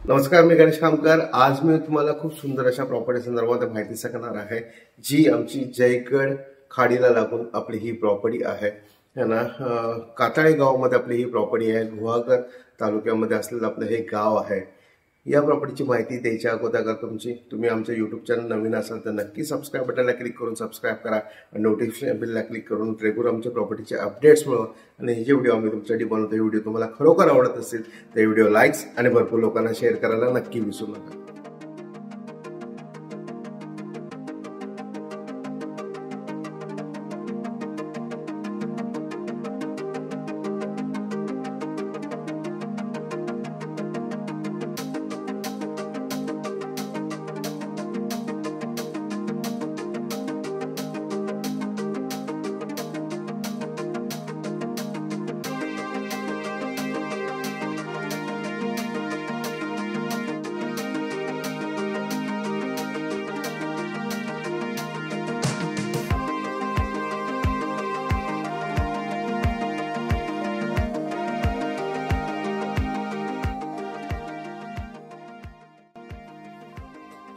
नमस्कार, मी गणेश कामकर। आज मी तुम्हाला खूप सुंदर अशा प्रॉपर्टी संदर्भात माहिती सांगणार आहे, जी आमची जयगड खाडीला लागून आपली ही प्रॉपर्टी आहे ना। काताळे गावामध्ये आपली ही प्रॉपर्टी आहे। गुहागर तालुक्यामध्ये असलेलं आपलं हे गाव आहे। या प्रॉपर्टीची माहिती द्यायच्या अगोदर तुम्ही आमच्या यूट्यूब चॅनल नवीन असाल तर नक्की सबस्क्राईब बटनला क्लिक करून सबस्क्राईब करा आणि नोटिफिकेशन बेलला क्लिक करून रेग्युलर आमच्या प्रॉपर्टीचे अपडेट्स मिळवा। आणि हे जे व्हिडिओ आम्ही तुमच्यासाठी बनवतो, हे व्हिडिओ तुम्हाला खरोखर आवडत असेल तर व्हिडिओ लाईक्स आणि भरपूर लोकांना शेअर करायला नक्की विसरू नका।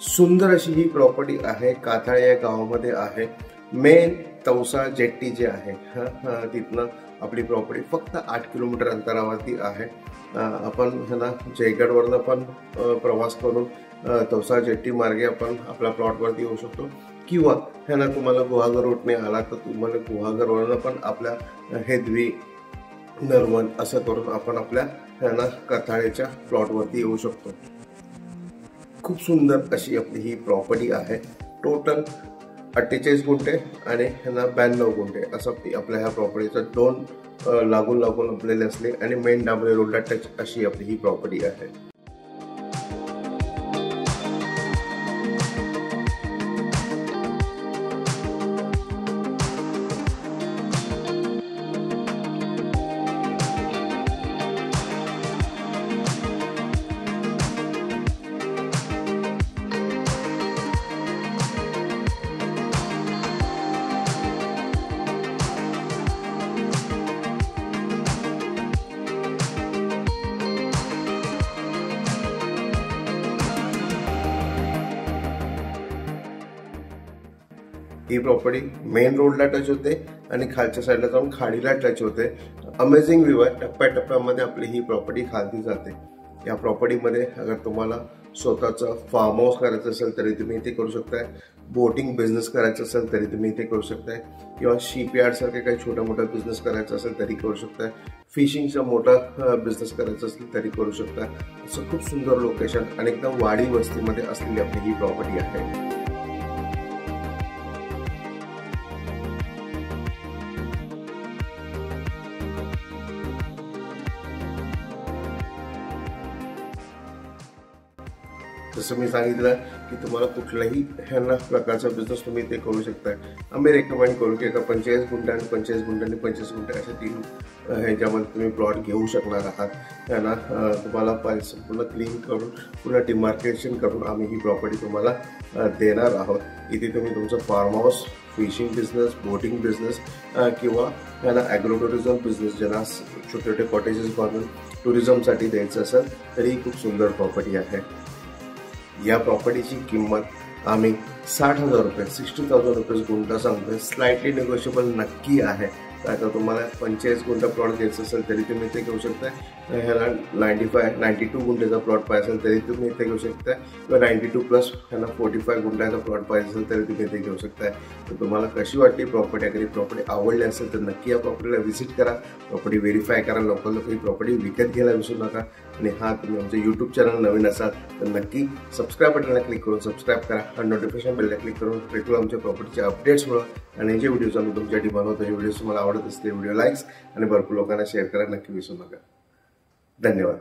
सुंदर अशी ही प्रॉपर्टी आहे। काताळे या गावामध्ये आहे। मेन तवसा जेट्टी जे आहे तिथनं आपली प्रॉपर्टी फक्त 8 किलोमीटर अंतरावरती आहे। आपण ना जयगडवरनं पण प्रवास करून तवसा जेट्टी मार्गे आपण आपल्या प्लॉटवरती येऊ शकतो, किंवा ना तुम्हाला गुहागर रोडने आला तर तुम्हाला गुहागरवरनं पण आपल्या हेदवी नरवण असं करून आपण आपल्या ना काताळेच्या प्लॉटवरती येऊ शकतो। खूप सुंदर अशी आपली ही प्रॉपर्टी आहे। टोटल 48 गुंठे आणि 92 गुंठे असं आपल्या ह्या प्रॉपर्टीचं दोन लागून आपल्याला असले आणि मेन डांबरे रोडला टच अशी आपली ही प्रॉपर्टी आहे। ही प्रॉपर्टी मेन रोडला टच होते आणि खालच्या साईडला जाऊन खाडीला टच होते। अमेझिंग व्ह्यू आहे। टप्प्याटप्प्यामध्ये आपली ही प्रॉपर्टी खाली जाते। या प्रॉपर्टीमध्ये अगर तुम्हाला स्वतःचा फार्म हाऊस करायचं असेल तरी तुम्ही इथे करू शकताय, बोटिंग बिझनेस करायचं असेल तरी तुम्ही इथे करू शकताय, किंवा शिपयार्ड सारखे काही छोटा मोठा बिझनेस करायचा असेल तरी करू शकताय, फिशिंगचा मोठा बिझनेस करायचा असेल तरी करू शकताय। असं खूप सुंदर लोकेशन आणि एकदम वाडी वस्तीमध्ये असलेली आपली ही प्रॉपर्टी आहे। जसं मी सांगितलं की तुम्हाला कुठलाही प्रकारचा बिझनेस तुम्ही ते करू शकता। आम्ही रेकमेंड करू की एका 45 गुंठे आणि 45 गुंठे आणि 25 गुंठे अशा 3 ह्याच्यामध्ये तुम्ही प्लॉट घेऊ शकणार आहात ना। तुम्हाला संपूर्ण क्लीन करून पुन्हा डिमार्केशन करून आम्ही ही प्रॉपर्टी तुम्हाला देणार आहोत। इथे तुम्ही तुमचं farm house, fishing business, boating business किंवा ॲग्रो टुरिझम बिझनेस, ज्यांना छोटे छोटे कॉटेजेस बांधून टुरिझमसाठी द्यायचं असेल तरी ही खूप सुंदर प्रॉपर्टी आहे। या प्रॉपर्टीची किंमत आम्ही 60,000 रुपये 60,000 रुपये गुंठा सांगतोय। स्लाइटली निगोशिएबल नक्की आहे। आता तुम्हाला 45 गुंठा प्लॉट घ्यायचा असेल तरी तुम्ही इथे घेऊ शकताय, ह्याला 92 गुंठेचा प्लॉट पाहिजे असेल तरी तुम्ही इथे घेऊ शकताय, किंवा 92 प्लस 45 गुंठ्याचा प्लॉट पाहिजे असेल तरी तुम्ही इथे घेऊ शकताय। तर तुम्हाला कशी वाटली प्रॉपर्टी? अगर ही प्रॉपर्टी आवडली असेल तर नक्की या प्रॉपर्टीला व्हिजिट करा, प्रॉपर्टी व्हेरीफाय करा, लोकल ही प्रॉपर्टी विकत घ्यायला विसरू नका। आणि तुम्ही आमचं यूट्यूब चॅनल नवीन असाल तर नक्की सबस्क्राईब बटनला क्लिक करून सबस्क्राईब करा आणि नोटिफिकेशन बेलला क्लिक करून रेग्युलर आमच्या प्रॉपर्टीचे अपडेट्स मिळवा। आणि जे व्हिडिओज आम्ही तुमच्यासाठी बनवतो, हे व्हिडिओज तुम्हाला आवडत असतील व्हिडिओ लाईक्स आणि भरपूर लोकांना शेअर करा नक्की विसरू नका। धन्यवाद।